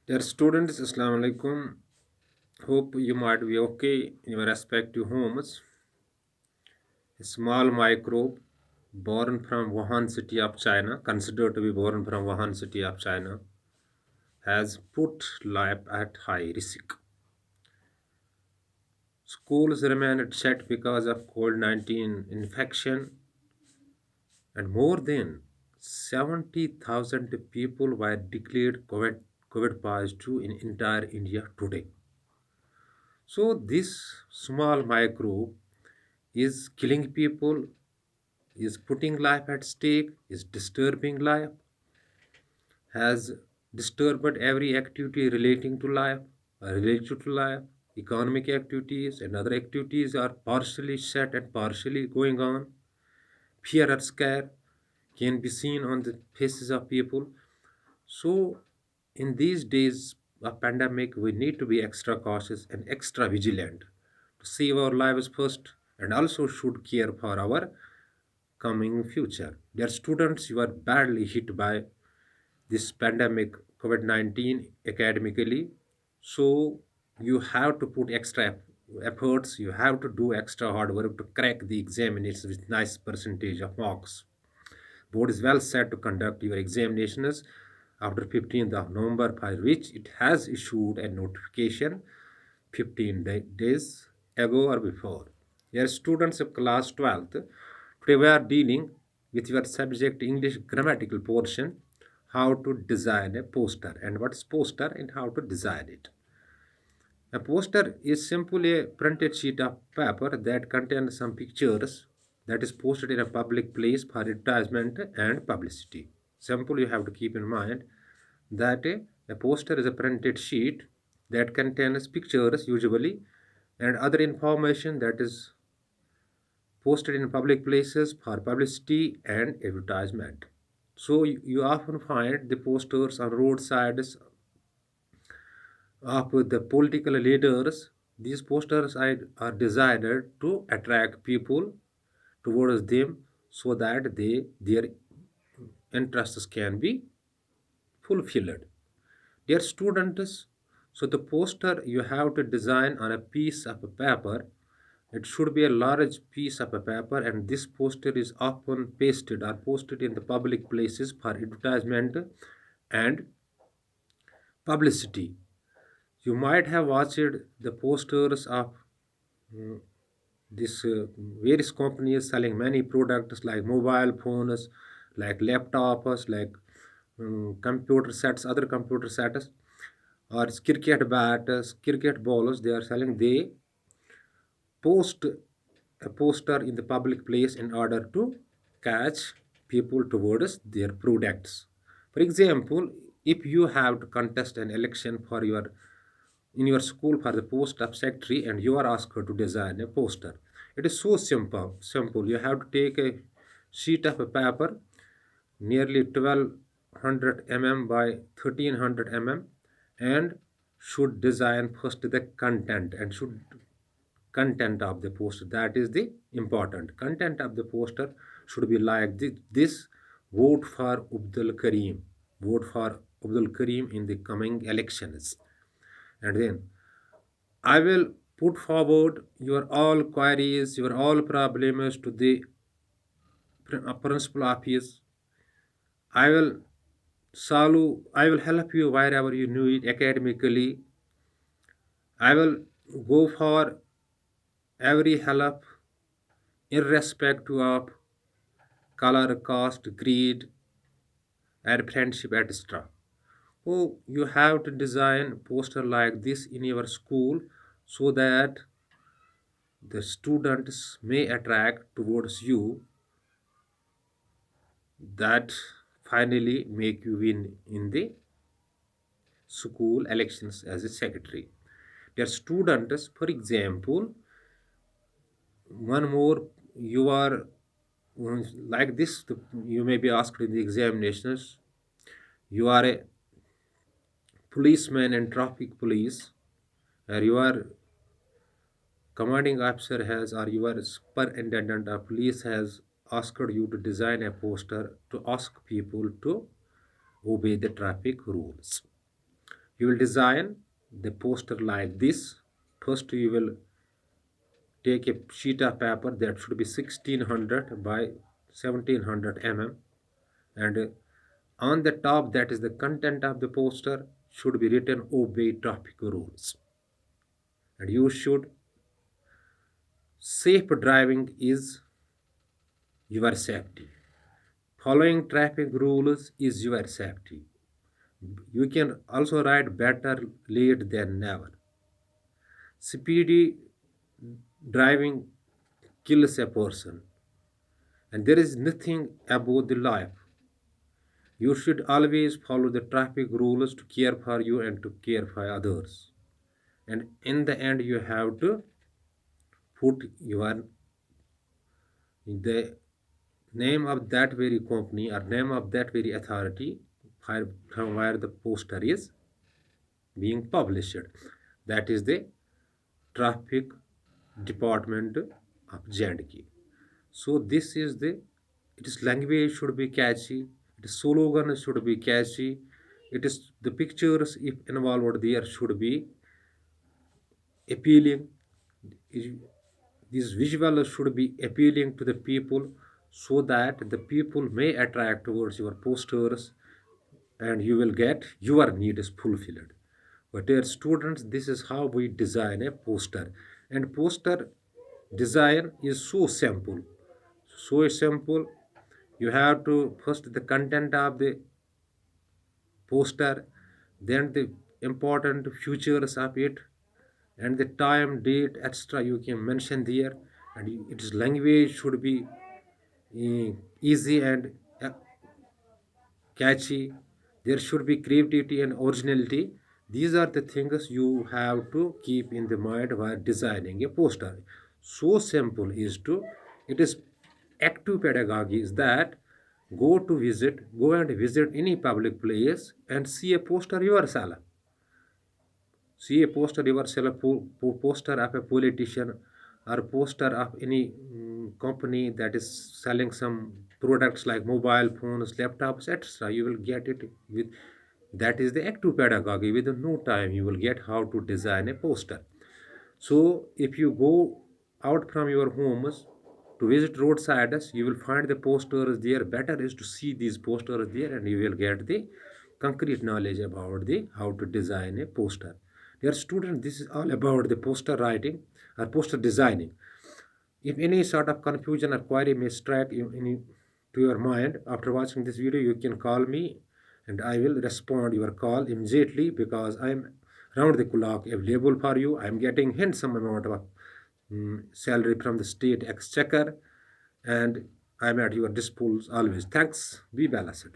Dear students, Assalamu alaikum. Hope you might be okay in your respective homes. A small microbe born from Wuhan city of China, considered to be born from Wuhan city of China, has put life at high risk. Schools remained shut because of COVID-19 infection, and more than 70,000 people were declared COVID positive in entire India today. So this small microbe is killing people, is putting life at stake, is disturbing life, has disturbed every activity relating to life, related to life, economic activities and other activities are partially shut and partially going on. Fear or scare can be seen on the faces of people. So, in these days of pandemic, we need to be extra cautious and extra vigilant to save our lives first and also should care for our coming future. Dear students, you are badly hit by this pandemic COVID 19 academically. So, you have to put extra efforts, you have to do extra hard work to crack the examinations with nice percentage of marks. Board is well set to conduct your examinations after 15th of November, for which it has issued a notification 15 days ago or before. Dear students of class 12th, today we are dealing with your subject English grammatical portion, how to design a poster and what is poster and how to design it. A poster is simply a printed sheet of paper that contains some pictures that is posted in a public place for advertisement and publicity. Simple, you have to keep in mind that a poster is a printed sheet that contains pictures usually and other information that is posted in public places for publicity and advertisement. So you often find the posters on roadsides of the political leaders. These posters are designed to attract people towards them so that their interests can be fulfilled. Dear students, so the poster you have to design on a piece of paper. It should be a large piece of paper, and this poster is often pasted or posted in the public places for advertisement and publicity. You might have watched the posters of mm, this various companies selling many products like mobile phones, like laptops, like computer sets, other computer sets, or cricket bats, cricket balls. They are selling. They post a poster in the public place in order to catch people towards their products. For example, if you have to contest an election for your in your school for the post of secretary and you are asked to design a poster, it is so simple. You have to take a sheet of a paper nearly 1200 mm by 1300 mm and should design first the content and should content of the poster, that is the important content of the poster should be like this: vote for Abdul Karim, vote for Abdul Karim in the coming elections. And then I will put forward your all queries, your all problems to the principal office. I will I will help you wherever you need academically. I will go for every help irrespective of color, caste, greed, and friendship, etc. Oh, you have to design poster like this in your school so that the students may attract towards you, that finally make you win in the school elections as a secretary. Their students, for example, one more, you are like this, you may be asked in the examinations. You are a policeman and traffic police, or your commanding officer has, or your superintendent of police has asked you to design a poster to ask people to obey the traffic rules. You will design the poster like this. First, you will take a sheet of paper that should be 1600 by 1700 mm, and on the top, that is the content of the poster, should be written obey traffic rules. And you should, safe driving is your safety. Following traffic rules is your safety. You can also write better late than never. Speedy driving kills a person, and there is nothing about the life. You should always follow the traffic rules to care for you and to care for others. And in the end, you have to put your the name of that very company or name of that very authority from where the poster is being published. That is the traffic department of J&K. So this is the, its language should be catchy, its slogan should be catchy, it is the pictures if involved there should be appealing. These visuals should be appealing to the people so that the people may attract towards your posters and you will get your needs fulfilled. But dear students, this is how we design a poster. And poster design is so simple. So simple. You have to first the content of the poster, then the important features of it, and the time, date, etc. You can mention there, and its language should be easy and catchy. There should be creativity and originality. These are the things you have to keep in the mind while designing a poster. So simple is to, it is active pedagogy is that go and visit any public place and see a poster yourself. See a poster yourself, poster of a politician or poster of any company that is selling some products like mobile phones, laptops, etc. You will get it with, that is the active pedagogy. Within no time, you will get how to design a poster. So if you go out from your homes to visit roadsides, you will find the posters there. Better is to see these posters there, and you will get the concrete knowledge about the how to design a poster. Dear students, this is all about the poster writing or poster designing. If any sort of confusion or query may strike to your mind after watching this video, you can call me and I will respond your call immediately because I am round the clock available for you. I am getting handsome amount of salary from the state exchequer and I am at your disposal always. Thanks. Be balanced.